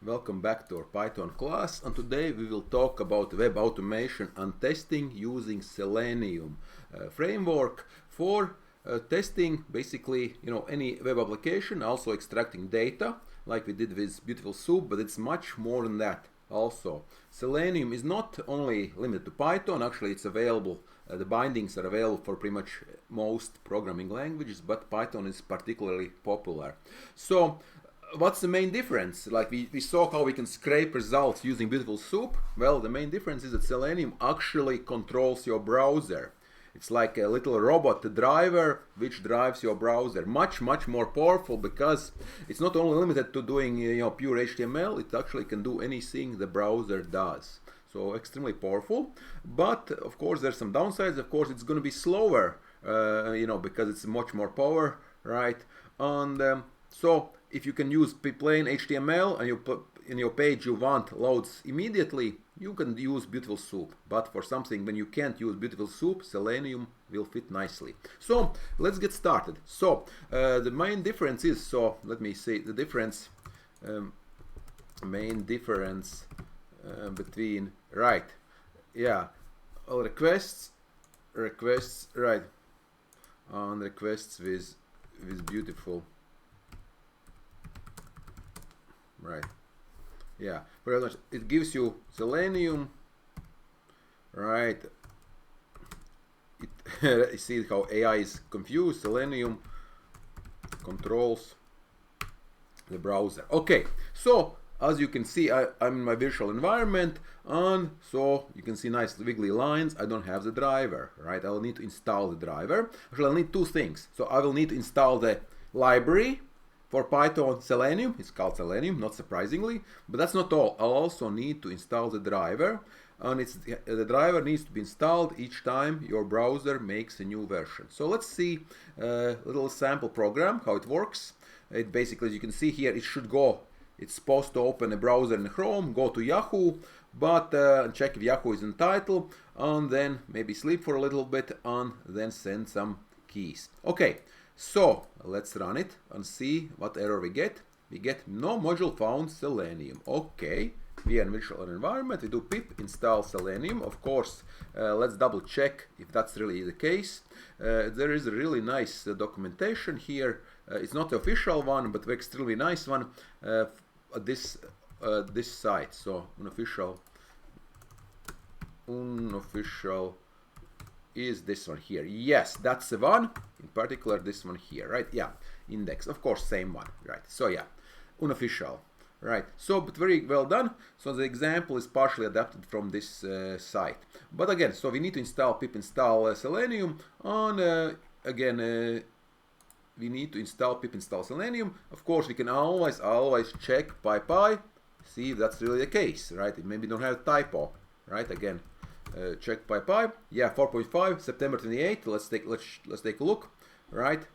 Welcome back to our Python class, and today we will talk about web automation and testing using Selenium framework for testing basically any web application, also extracting data like we did with Beautiful Soup, but it's much more than that. Also, Selenium is not only limited to Python, actually it's available, the bindings are available for pretty much most programming languages, but Python is particularly popular. So what's the main difference? Like we saw how we can scrape results using Beautiful Soup. Well, the main difference is that Selenium actually controls your browser. It's like a little robot driver which drives your browser. Much more powerful, because it's not only limited to doing pure HTML, it actually can do anything the browser does. So extremely powerful. But of course there's some downsides. Of course it's going to be slower, because it's much more power, right? And so if you can use plain HTML and in your page you want loads immediately, you can use Beautiful Soup. But for something when you can't use Beautiful Soup, Selenium will fit nicely. So let's get started. So the main difference is, so let me say the difference, main difference between, right, yeah, all requests, right, on requests with Beautiful. Right, yeah, it gives you Selenium, right? You see how AI is confused. Selenium controls the browser. Okay, so as you can see, I'm in my virtual environment, and so you can see nice wiggly lines. I don't have the driver, right? I'll need to install the driver. Actually, I'll need two things. So I will need to install the library for Python Selenium. It's called Selenium, not surprisingly, but that's not all. I'll also need to install the driver, and the driver needs to be installed each time your browser makes a new version. So let's see a little sample program, how it works. It basically, as you can see here, it's supposed to open a browser in Chrome, go to Yahoo, but check if Yahoo is in title, and then maybe sleep for a little bit, and then send some keys. Okay. So let's run it and see what error we get. We get no module found Selenium. Okay, we are in virtual environment. We do pip install Selenium. Of course, let's double check if that's really the case. There is a really nice documentation here. It's not the official one, but an extremely nice one at this site. So unofficial is this one here. Yes, that's the one. In particular, this one here, right? Yeah, index, of course, same one, right? So yeah, unofficial, right? So, but very well done. So the example is partially adapted from this site. But again, so we need to install pip install Selenium, and again, we need to install pip install Selenium. Of course, we can always check py, see if that's really the case, right? It maybe don't have a typo, right? Again. Check py, yeah, 4.5 September 28. Let's take a look, right?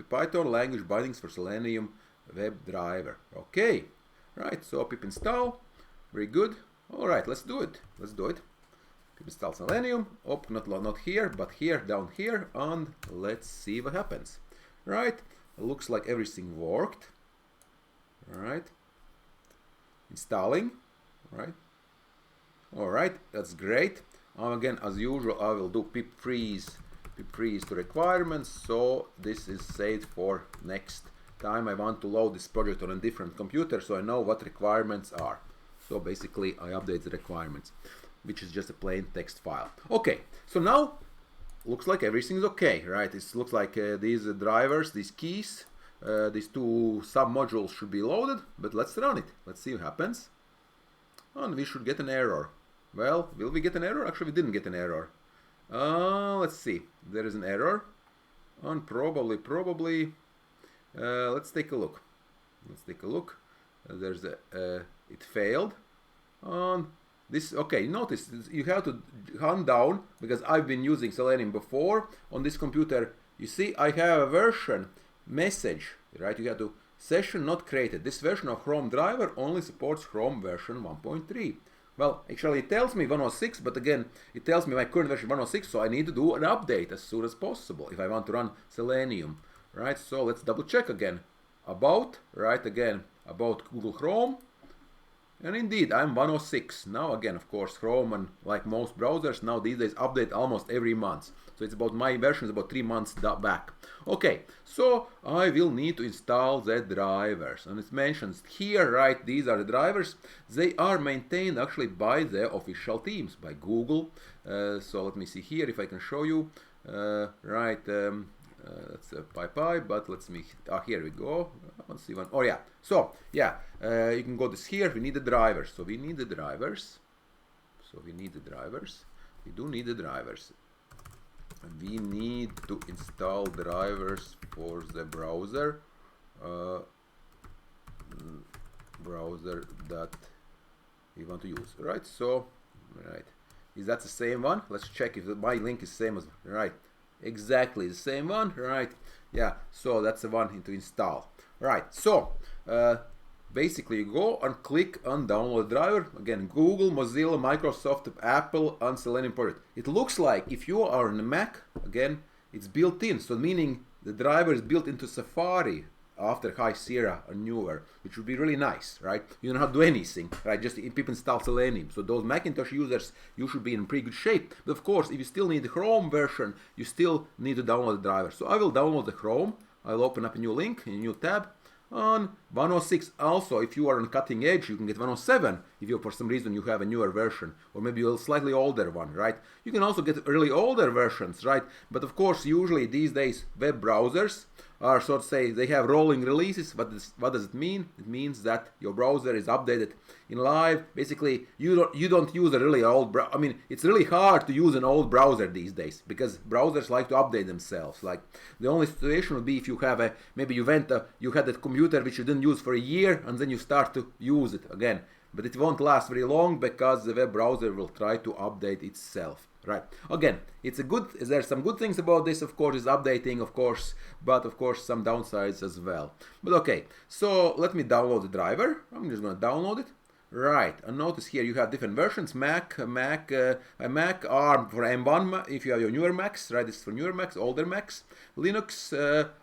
Python language bindings for Selenium WebDriver. Okay, right. So pip install, very good. All right, let's do it. Pip install Selenium. Oh, not here, but here, down here, and let's see what happens. Right, it looks like everything worked. All right, installing. Right. All right, that's great. Again, as usual, I will do pip freeze to requirements. So this is saved for next time I want to load this project on a different computer, so I know what requirements are. So basically, I update the requirements, which is just a plain text file. Okay, so now looks like everything's okay, right? It looks like these drivers, these keys, these two sub-modules should be loaded. But let's run it. Let's see what happens. And we should get an error. Well, will we get an error? Actually, we didn't get an error. Let's see. There is an error. And probably, let's take a look. There's it failed. And this, okay, notice you have to hunt down, because I've been using Selenium before on this computer. You see, I have a version message, right? You have to session not created. This version of Chrome driver only supports Chrome version 1.3. Well, actually it tells me 106, but again, it tells me my current version 106, so I need to do an update as soon as possible if I want to run Selenium, right? So let's double check again. About, right, again, about Google Chrome, And indeed, I'm 106. Now again, of course, Chrome and like most browsers now these days update almost every month. So it's about my version is about 3 months back. Okay, so I will need to install the drivers. And it mentions here, right, these are the drivers. They are maintained actually by the official teams, by Google. So let me see here if I can show you. That's a pie, but let's make here we go. Let's see one. Oh yeah. So yeah, you can go this here. We need the drivers. So we need the drivers. We do need the drivers. We need to install drivers for the browser. Browser that we want to use. Right. So right. Is that the same one? Let's check if my link is same as right. Exactly the same one, right? Yeah, so that's the one to install. Right, so basically you go and click on download driver. Again, Google, Mozilla, Microsoft, Apple, and Selenium project. It looks like if you are on a Mac, again, it's built in. So meaning the driver is built into Safari after High Sierra or newer, which would be really nice, right? You don't have to do anything, right? Just people install Selenium. So those Macintosh users, you should be in pretty good shape. But of course, if you still need the Chrome version, you still need to download the driver. So I will download the Chrome. I'll open up a new link, a new tab. On 106 also, if you are on cutting edge, you can get 107 if you for some reason you have a newer version, or maybe a slightly older one, right? You can also get really older versions, right? But of course, usually these days web browsers are, so to say, they have rolling releases. What does it mean? It means that your browser is updated in live. Basically, you don't use a really old browser. I mean, it's really hard to use an old browser these days because browsers like to update themselves. Like the only situation would be if you have maybe you had that computer which you didn't use for a year and then you start to use it again. But it won't last very long because the web browser will try to update itself. Right. Again, there's some good things about this, of course, is updating, of course, but of course some downsides as well. But okay, so let me download the driver. I'm just going to download it. Right, and notice here you have different versions, Mac, ARM for M1 if you have your newer Macs, right, this is for newer Macs, older Macs, Linux,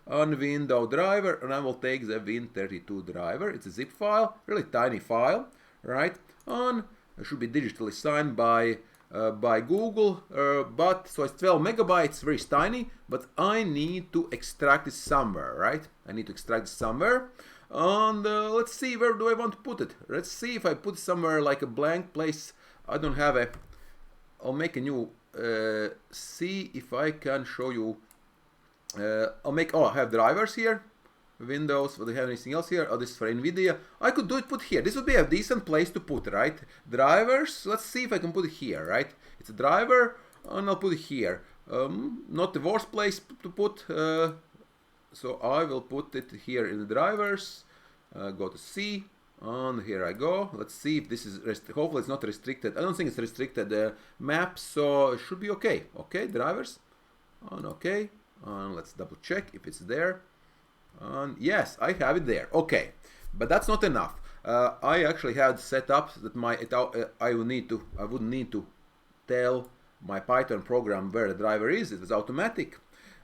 on Windows driver, and I will take the Win32 driver. It's a zip file, really tiny file, right, and it should be digitally signed by Google, but so it's 12 megabytes, very tiny, but I need to extract it somewhere, right? I need to extract it somewhere, and let's see, where do I want to put it? Let's see if I put it somewhere like a blank place. I don't have I'll make a new, see if I can show you, I have drivers here. Windows, do they have anything else here? Oh, this is for NVIDIA. I could put here. This would be a decent place to put, right? Drivers, let's see if I can put it here, right? It's a driver, and I'll put it here. Not the worst place to put, so I will put it here in the drivers. Go to C, and here I go. Let's see if this is, hopefully it's not restricted. I don't think it's restricted maps, so it should be okay. Okay, drivers, and okay, and let's double check if it's there. And yes, I have it there. Okay, but that's not enough. I actually had set up that I would need to tell my Python program where the driver is. It was automatic.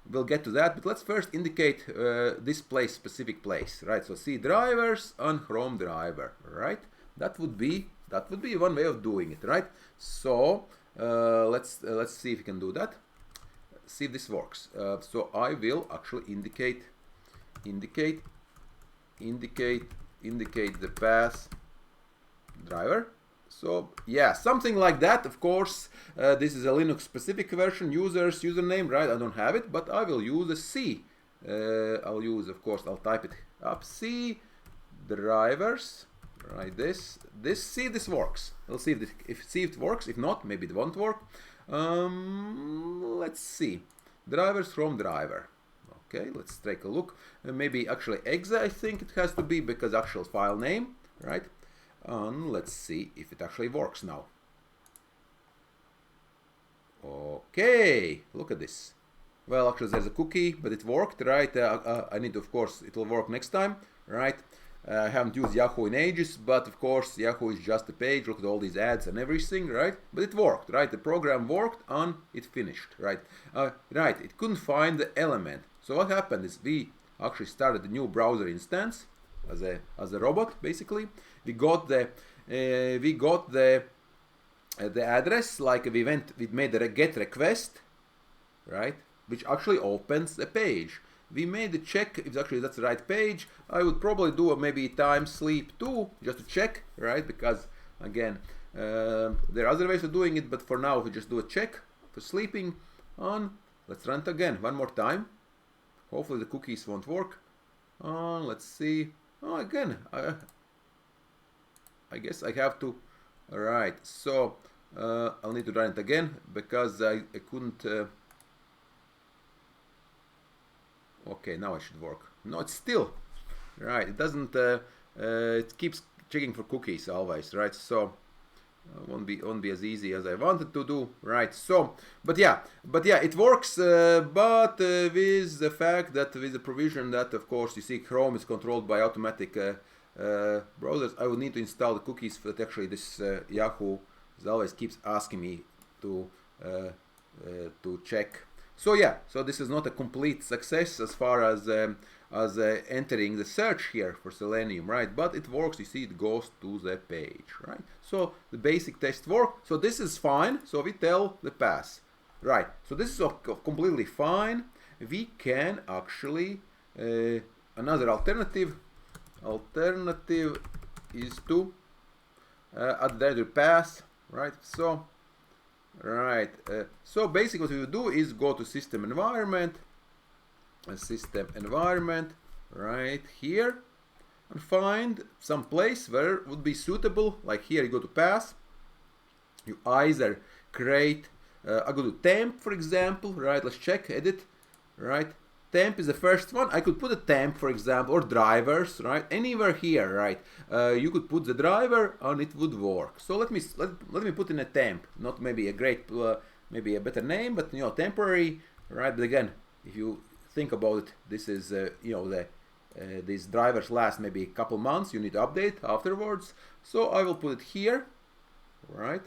We'll get to that, but let's first indicate this specific place, right? So C drivers and Chrome driver, right? That would be one way of doing it, right? So let's see if we can do that. See if this works. So I will actually indicate the path driver. So yeah, something like that. Of course, this is a Linux specific version, username, right? I don't have it, but I will use a C. I'll type it up, C drivers, right? This works. We'll see if it works. If not, maybe it won't work. Let's see, drivers from driver. Okay, let's take a look. Maybe actually exe, I think it has to be, because actual file name, right? And let's see if it actually works now. Okay, look at this. Well, actually there's a cookie, but it worked, right? I need to, of course, it will work next time, right? I haven't used Yahoo in ages, but of course Yahoo is just a page. Look at all these ads and everything, right? But it worked, right? The program worked and it finished, right? Right, it couldn't find the element. So what happened is we actually started a new browser instance as a robot, basically. We got the we got the address, like we made a get request, right, which actually opens the page. We made a check if actually that's the right page. I would probably do a maybe time sleep too, just to check, right, because again there are other ways of doing it, but for now we just do a check for sleeping on. Let's run it again one more time. Hopefully the cookies won't work. Let's see. Oh, again, I guess I have to. All right, so I'll need to run it again because I couldn't. Okay, now it should work. No, it's still right. It doesn't. It keeps checking for cookies always, right? So won't be as easy as I wanted to do, right? So, but yeah, it works. But with the fact that with the provision that, of course, you see Chrome is controlled by automatic browsers, I would need to install the cookies that actually this Yahoo always keeps asking me to check. So yeah, so this is not a complete success as far as entering the search here for Selenium, right? But it works. You see, it goes to the page, right? So the basic test work. So this is fine. So we tell the pass, right? So this is completely fine. We can actually another alternative is to add the pass, right? So. Right, so basically what we do is go to system environment, right here, and find some place where it would be suitable. Like here you go to pass, you either create, I go to temp for example, right, let's check, edit, right, temp is the first one. I could put a temp for example, or drivers, right, anywhere here, right, you could put the driver and it would work. So let me put in a temp, not maybe a great, maybe a better name, but you know, temporary, right? But again, if you think about it, this is you know, these drivers last maybe a couple months, you need to update afterwards. So I will put it here, right?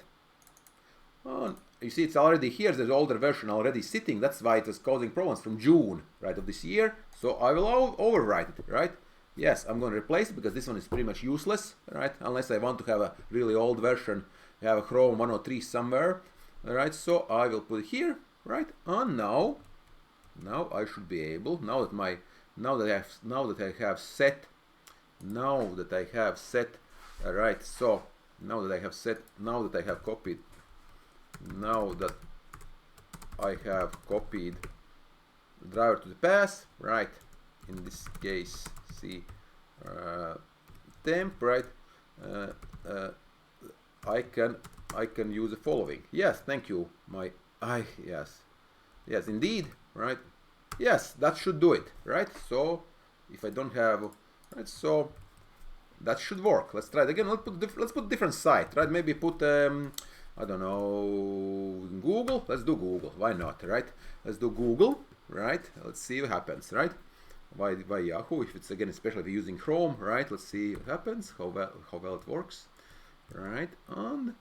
You see it's already here, there's older version already sitting. That's why it was causing problems from June, right, of this year. So I will overwrite it, right? Yes, I'm going to replace it because this one is pretty much useless, right? Unless I want to have a really old version, have a Chrome 103 somewhere, all right? So I will put it here, right? And now I should be able, now that I have set, all right? So now that I have copied the driver to the pass, right? In this case, see temp, right? I can use the following. Yes, thank you. Yes, indeed, right? Yes, that should do it, right? So if I don't have, right? So that should work. Let's try it again. Let's put different site, right? Maybe put I don't know, Google. Let's do Google. Why not, right? Let's do Google, right? Let's see what happens, right? Why Yahoo? If it's again, especially if you're using Chrome, right? Let's see what happens. How well it works, right? And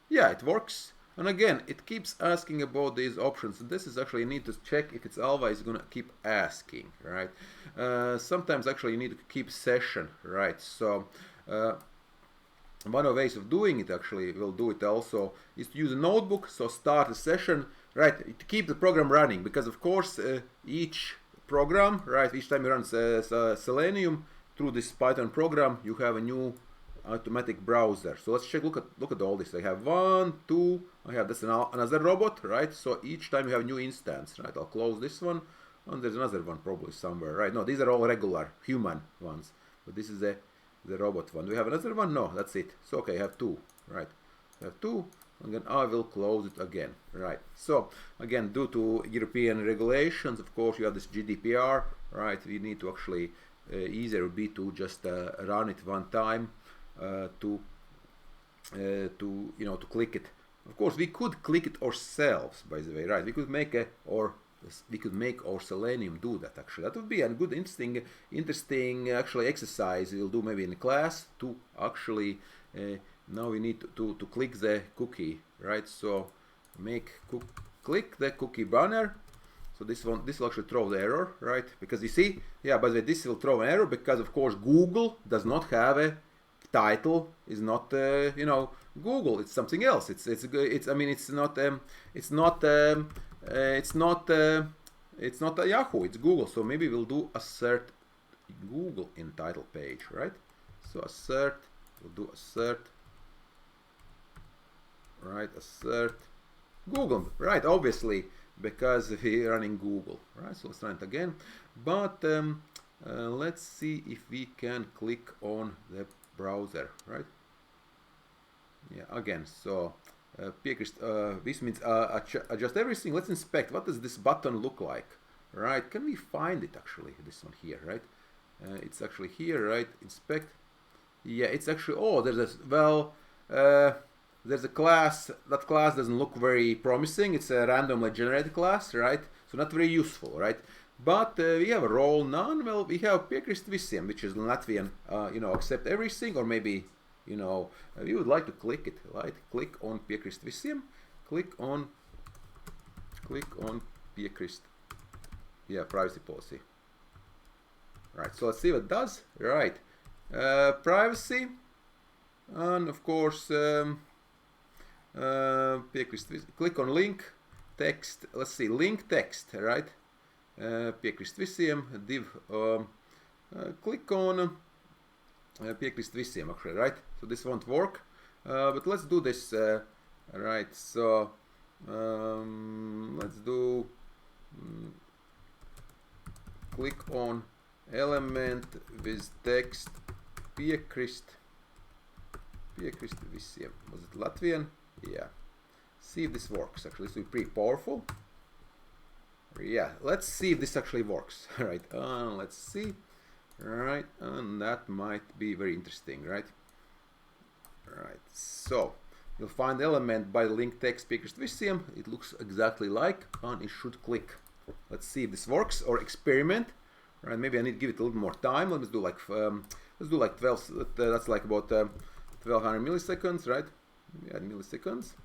yeah, it works. And again, it keeps asking about these options. And this is actually, you need to check if it's always gonna keep asking, right? Sometimes actually you need to keep session, right? So one of the ways of doing it, actually we'll do it also, is to use a notebook. So start a session, right, to keep the program running, because of course each program, right, each time you run Selenium through this Python program, you have a new automatic browser. So let's check, look at all this. I have 1, 2, I have this another robot, right? So each time you have a new instance, right? I'll close this one, and there's another one probably somewhere, right? No, these are all regular human ones, but this is the robot one. Do we have another one? No, that's it. So okay, I have 2, right? I have 2, and then I will close it again, right? So again, due to European regulations, of course, you have this GDPR, right? We need to actually easier would be to just run it one time to click it. Of course, we could click it ourselves, by the way, right? We could make our Selenium do that. Actually, that would be a good, interesting actually exercise we'll do maybe in class to actually. Now we need to click the cookie, right? So click the cookie banner. So this will actually throw the error, right? Because you see, yeah, by the way, this will throw an error because of course Google does not have a title, is not you know, Google. It's something else. I mean, it's not a Yahoo. It's Google. So maybe we'll do assert Google in title page, right? So assert, we'll do assert, right? Assert Google, right? Obviously, because we're running Google, right? So let's run it again. But let's see if we can click on the browser, right? Yeah, again. So this means adjust everything. Let's inspect. What does this button look like, right? Can we find it actually? This one here, right? It's actually here, right? Inspect. Yeah, it's actually, oh, there's a, well, there's a class. That class doesn't look very promising. It's a randomly generated class, right? So not very useful, right? But we have a role none. Well, we have WebDriver, which is Latvian, you know, accept everything, or maybe, you know, we would like to click it, right? Click on WebDriver, click on WebDriver, yeah, privacy policy. Right, so let's see what it does. Right, privacy, and of course, click on link text. Let's see, link text, right? Piekrišt div. Click on piekrišt visiem, actually, right? So this won't work, but let's do this. Right, so let's do click on element with text piekrišt visiem. Was it Latvian? Yeah. See if this works. Actually, this will be pretty powerful. Yeah, let's see if this actually works. Right, let's see. Right, and that might be very interesting, right? Right, so you'll find element by link text piekrišt visiem. It looks exactly like, and it should click. Let's see if this works, or experiment. Right, maybe I need to give it a little more time. Let's do like 12. That's like about 1200 milliseconds, right? Yeah, milliseconds.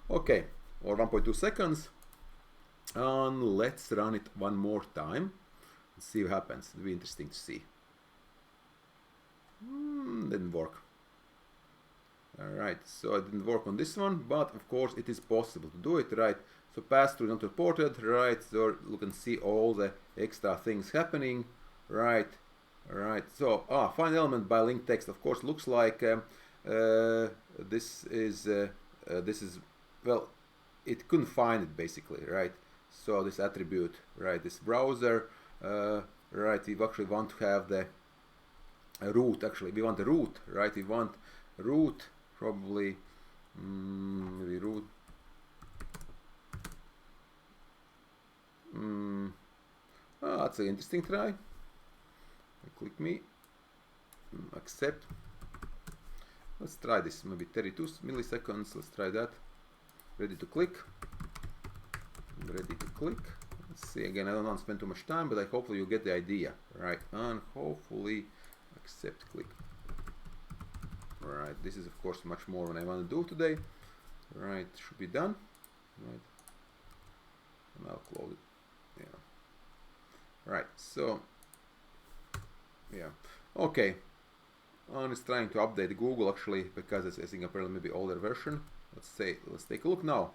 Okay, or 1.2 seconds. And let's run it one more time and see what happens. It'll be interesting to see. Didn't work. Alright, so it didn't work on this one, but of course it is possible to do it, right? So pass-through not reported, right? So you can see all the extra things happening, right? Alright, so find element by link text, of course, looks like this is well, it couldn't find it basically, right? So this attribute, right, this browser, right, we actually want to have the root, actually, we want the root, right, we want root, probably, maybe root, that's an interesting try. Click me, accept, let's try this, maybe 32 milliseconds, let's try that, ready to click. Ready to click. Let's see again. I don't want to spend too much time, but hopefully you get the idea, right? And hopefully accept, click. Right. This is of course much more than I want to do today. Right. Should be done. Right. And I'll close it. Yeah. Right. So yeah. Okay. And it's trying to update Google actually because it's, I think, apparently maybe older version. Let's take a look now.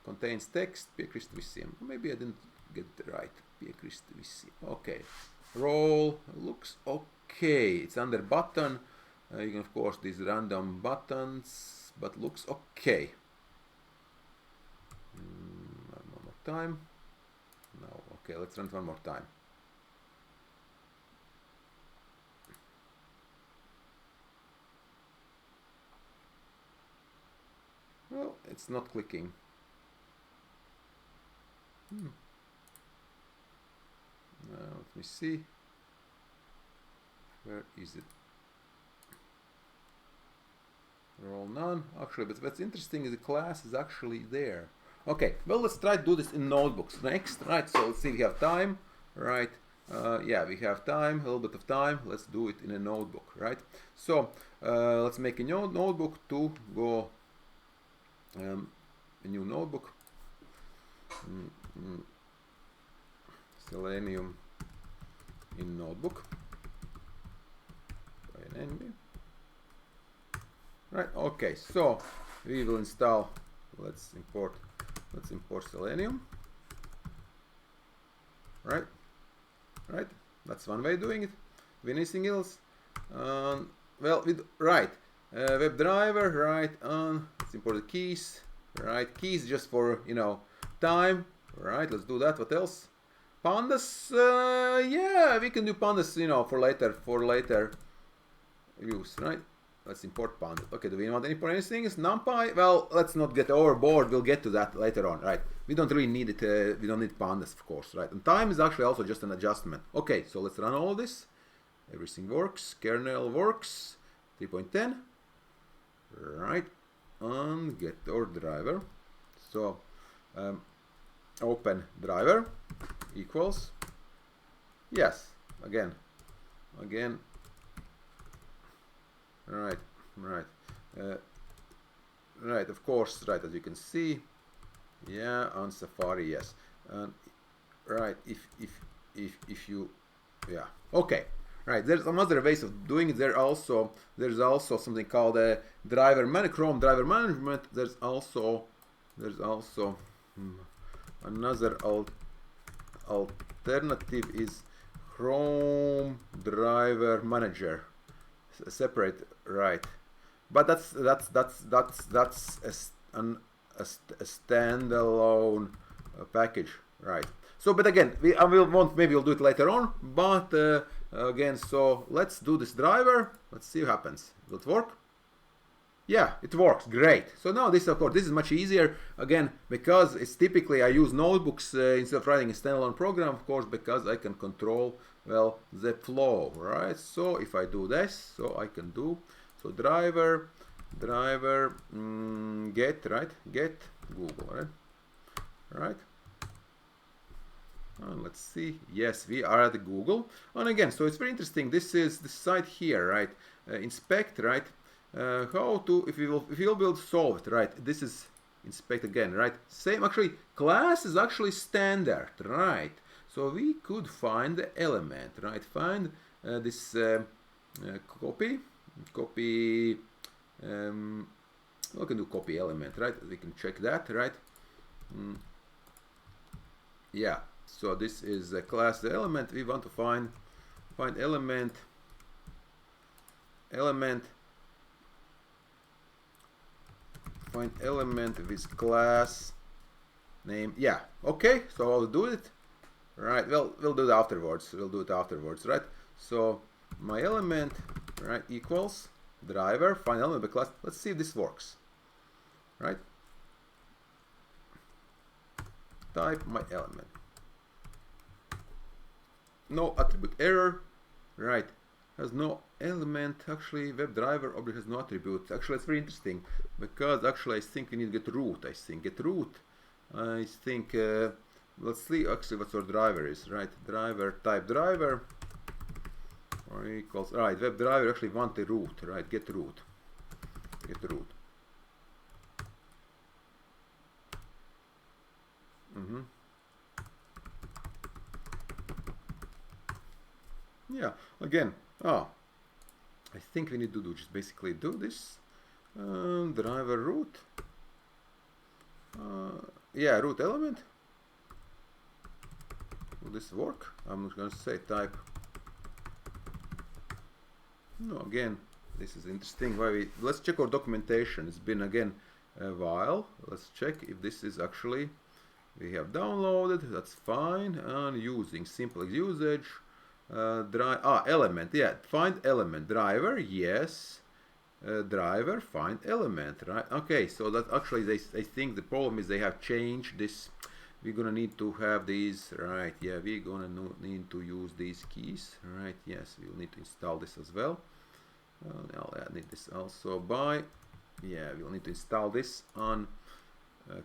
Contains text, piekrišt visiem. Maybe I didn't get it right. Piekrišt visiem. Okay. Role looks okay. It's under button. You can of course these random buttons, but looks okay. One more time. No. Okay. Let's run it one more time. Well, it's not clicking. Let me see. Where is it? Role none. Actually, but what's interesting is the class is actually there. Okay, well, let's try to do this in notebooks next, right? So let's see if we have time, right? Yeah, we have time, a little bit of time. Let's do it in a notebook, right? So let's make a notebook to go a new notebook. Selenium in notebook by an NB. Right, okay, so we will install, let's import Selenium. Right, that's one way of doing it. Anything else? Well, WebDriver, right, let's import the keys, right, keys just for, you know, time, right, let's do that. What else? Pandas, yeah, we can do pandas, you know, for later use, right? Let's import pandas. Okay, do we want to import anything? Is NumPy? Well, let's not get overboard. We'll get to that later on, right? We don't really need it. We don't need pandas, of course, right? And time is actually also just an adjustment. Okay, so let's run all this. Everything works. Kernel works. 3.10. Right. And get our driver. So open driver equals. Yes. Again. Right. Right, of course, right, as you can see, yeah, on Safari, yes, right, if you, yeah, okay, right, there's some other ways of doing it. There's also something called a Chrome driver management. There's also another alternative is Chrome driver manager, separate, right, but that's a standalone package, right? So, but again, maybe we'll do it later on, but again, so let's do this driver. Let's see what happens. Will it work? Yeah, it works. Great. So now this, of course, this is much easier, again, because it's typically I use notebooks instead of writing a standalone program, of course, because I can control, well, the flow, right? So if I do this, so I can do, so driver get, right, get Google, right, and let's see, yes, we are at Google. And again, so it's very interesting. This is the site here, right? Inspect, right? How to, if you will be able to solve it, right? This is inspect again, right? Same, actually, class is actually standard, right? So we could find the element, right? Find this copy. We can do copy element, right? We can check that, right? Yeah. So this is a class element. We want to find element. Find element with class name. Yeah. Okay. So I'll do it. Right. Well, we'll do it afterwards. Right? So my element, right, equals driver. Find element by class. Let's see if this works. Right. Type my element. No attribute error. Right. Has no element. Actually, WebDriver object has no attribute. Actually, it's very interesting because actually I think we need to get root. I think let's see actually what our driver is. Right. Driver type driver or equals, right, WebDriver actually want the root. Right. Get root. Yeah, again, I think we need to do just basically do this driver root. Yeah, root element. Will this work? I'm not going to say type. No, again, this is interesting. Let's check our documentation. It's been again a while. Let's check if this is actually we have downloaded. That's fine. And using simple usage. Element, yeah, find element, driver, yes, driver, find element, right? Okay, so that actually I think the problem is they have changed this. We're gonna need to have these, right? Yeah, we're gonna need to use these keys, right? Yes, we'll need to install this as well. I'll need this also by, yeah, we'll need to install this on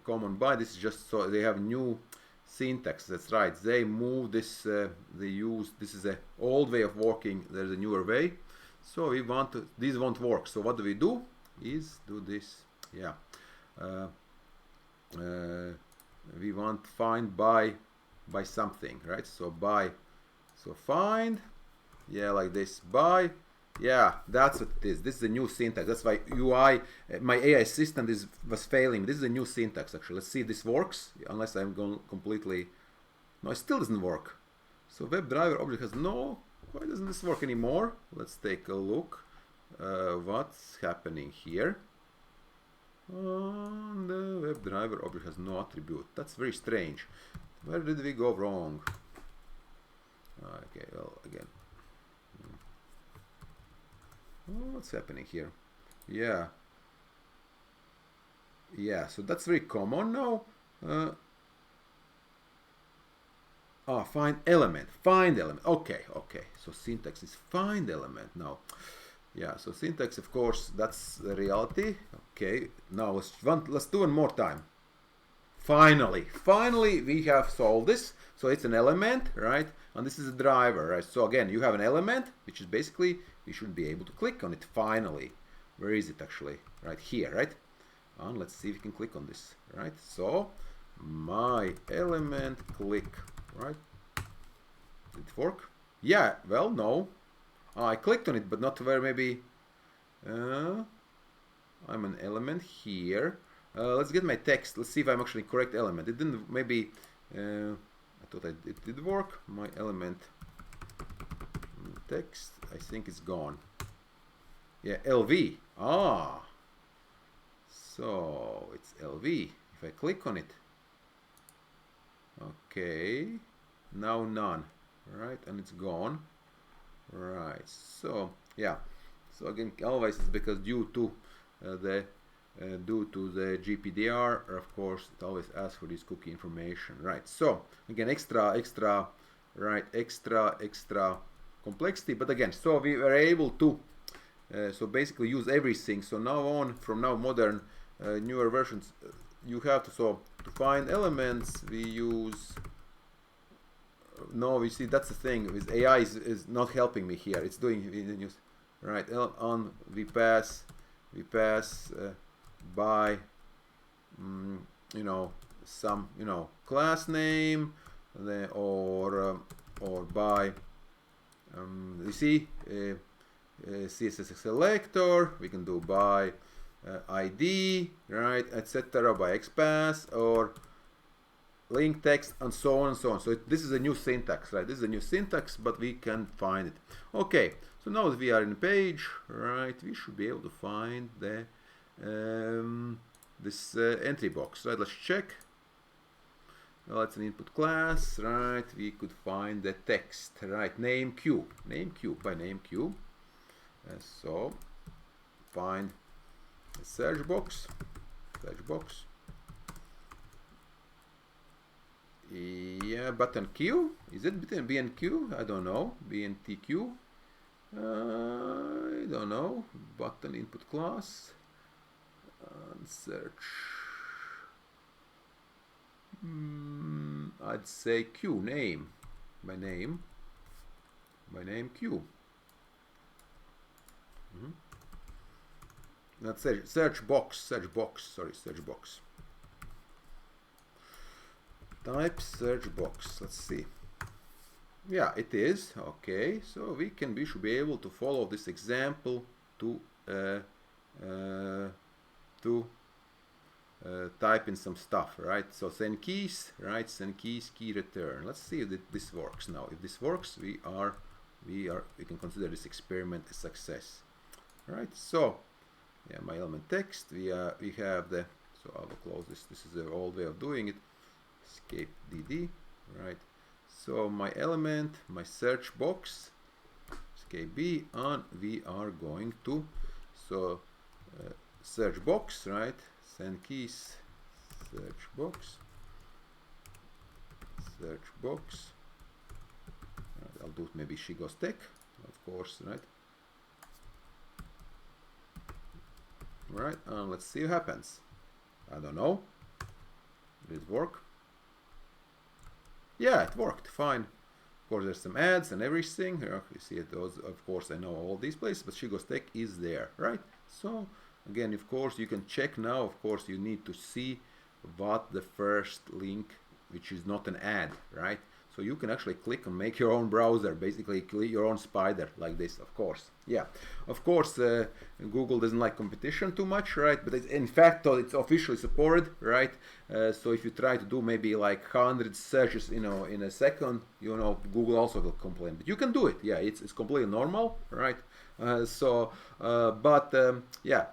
common by. This is just so they have new syntax. That's right, they move this, this is an old way of working, there's a newer way, so we want to, this won't work, so what do we do is do this, yeah, we want find by by something, right? So by, so find, yeah, like this, by, yeah, that's what it is. This is a new syntax. That's why UI, my AI assistant was failing. This is a new syntax actually. Let's see if this works, unless I'm going completely, no, it still doesn't work. So WebDriver object has no, why doesn't this work anymore? Let's take a look. What's happening here? The WebDriver object has no attribute. That's very strange. Where did we go wrong? Okay, well, again. What's happening here? Yeah. Yeah, so that's very common now. Find element. Find element. Okay, okay. So syntax is find element now. Yeah, so syntax, of course, that's the reality. Okay, now let's do one more time. Finally, we have solved this. So it's an element, right? And this is a driver, right? So again, you have an element, which is basically, we should be able to click on it finally. Where is it actually? Right here, right? And let's see if we can click on this, right? So my element click, right? Did it work? Yeah, well, no. I clicked on it, but not where maybe. I'm an element here. Let's get my text. Let's see if I'm actually correct element. It didn't, maybe, I thought it did work. My element text, I think it's gone. Yeah, LV. So it's LV. If I click on it, okay, now none, right? And it's gone, right? So yeah, so again, always it's because due to the GPDR, of course, it always asks for this cookie information, right? So again, extra complexity, but again, so we were able to so basically use everything. So now on, from now modern newer versions, you have to, so to find elements we use, no, we see that's the thing with AI is not helping me here. It's doing, right, on we pass by you know, some, you know, class name, or by you see CSS selector, we can do by ID, right, etc., by XPath, or link text, and so on and so on. So this is a new syntax, right? This is a new syntax, but we can find it. Okay, so now that we are in the page, right, we should be able to find the this entry box, right? Let's check. Well, it's an input class, right? We could find the text, right? Name Q, by name Q. So find a search box. Yeah, button Q. Is it between B and Q? I don't know. B and TQ. I don't know. Button input class. And search. I'd say Q, name. By name Q. Not search box. Type search box. Let's see. Yeah, it is. Okay, so we should be able to follow this example to type in some stuff, right? So send keys, right? Send keys, key return. Let's see if this works now. If this works, we can consider this experiment a success, right? So yeah, my element text. We have the, so I will close this. This is the old way of doing it. Escape DD, right? So my element, my search box, escape B, and we are going to, so search box, right? Send keys, search box. Right, I'll do it maybe SheGoesTech, of course, right? Right, and let's see what happens. I don't know. Did it work? Yeah, it worked fine. Of course, there's some ads and everything. Here you see it. Those, of course, I know all these places, but SheGoesTech is there, right? So again, of course, you can check now. Of course, you need to see what the first link which is not an ad, right? So you can actually click and make your own browser, basically click your own spider like this, of course. Yeah, of course, Google doesn't like competition too much, right? But in fact, it's officially supported, right? So if you try to do maybe like 100 searches, in a second, Google also will complain. But you can do it. Yeah, it's completely normal, right? Yeah,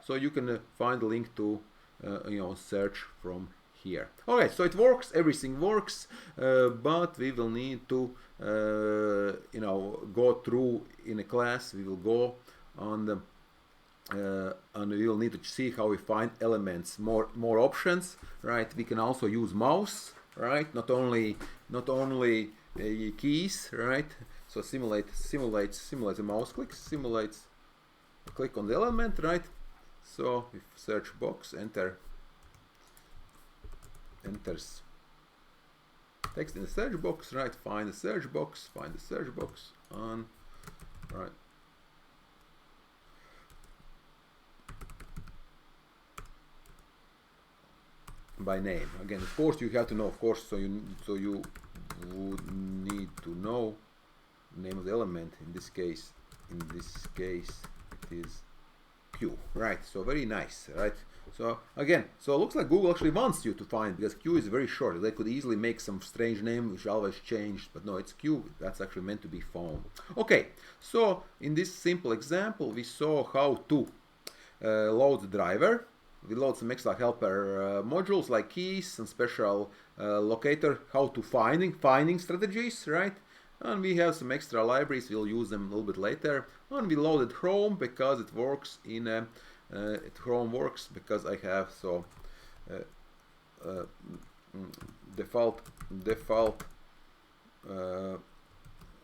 so you can find a link to, search from here. Okay, so it works, everything works, but we will need to go through in a class. We will go on the and we will need to see how we find elements, more options, right? We can also use mouse, right? Not only keys, right? So simulates a mouse click, simulates a click on the element, right? So if search box enters text in the search box, right? Find the search box, on, right? By name. Again, of course, you have to know, of course, so you would need to know the name of the element. In this case, it is Q, right? So very nice, right? So again, so it looks like Google actually wants you to find, because Q is very short. They could easily make some strange name which always changed, but no, it's Q. That's actually meant to be phone. Okay, so in this simple example, we saw how to load the driver. We load some extra helper modules like keys and special locator, how to finding strategies, right? And we have some extra libraries. We'll use them a little bit later. And we loaded Chrome because it works in Chrome works because I have default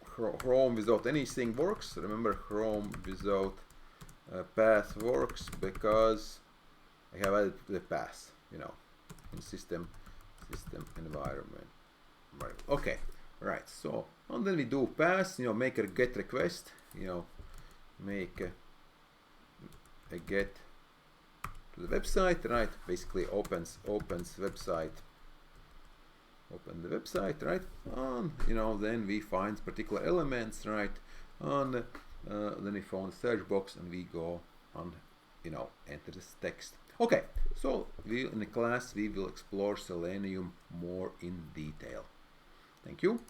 Chrome without anything works. Remember, Chrome without path works because I have added the path, in system environment. Okay, right. So and then we do path, make a get request, make a get to the website, right? Basically opens website. Open the website, right? And then we find particular elements, right? And then we found the search box and we go and enter this text. Okay, so in the class we will explore Selenium more in detail. Thank you.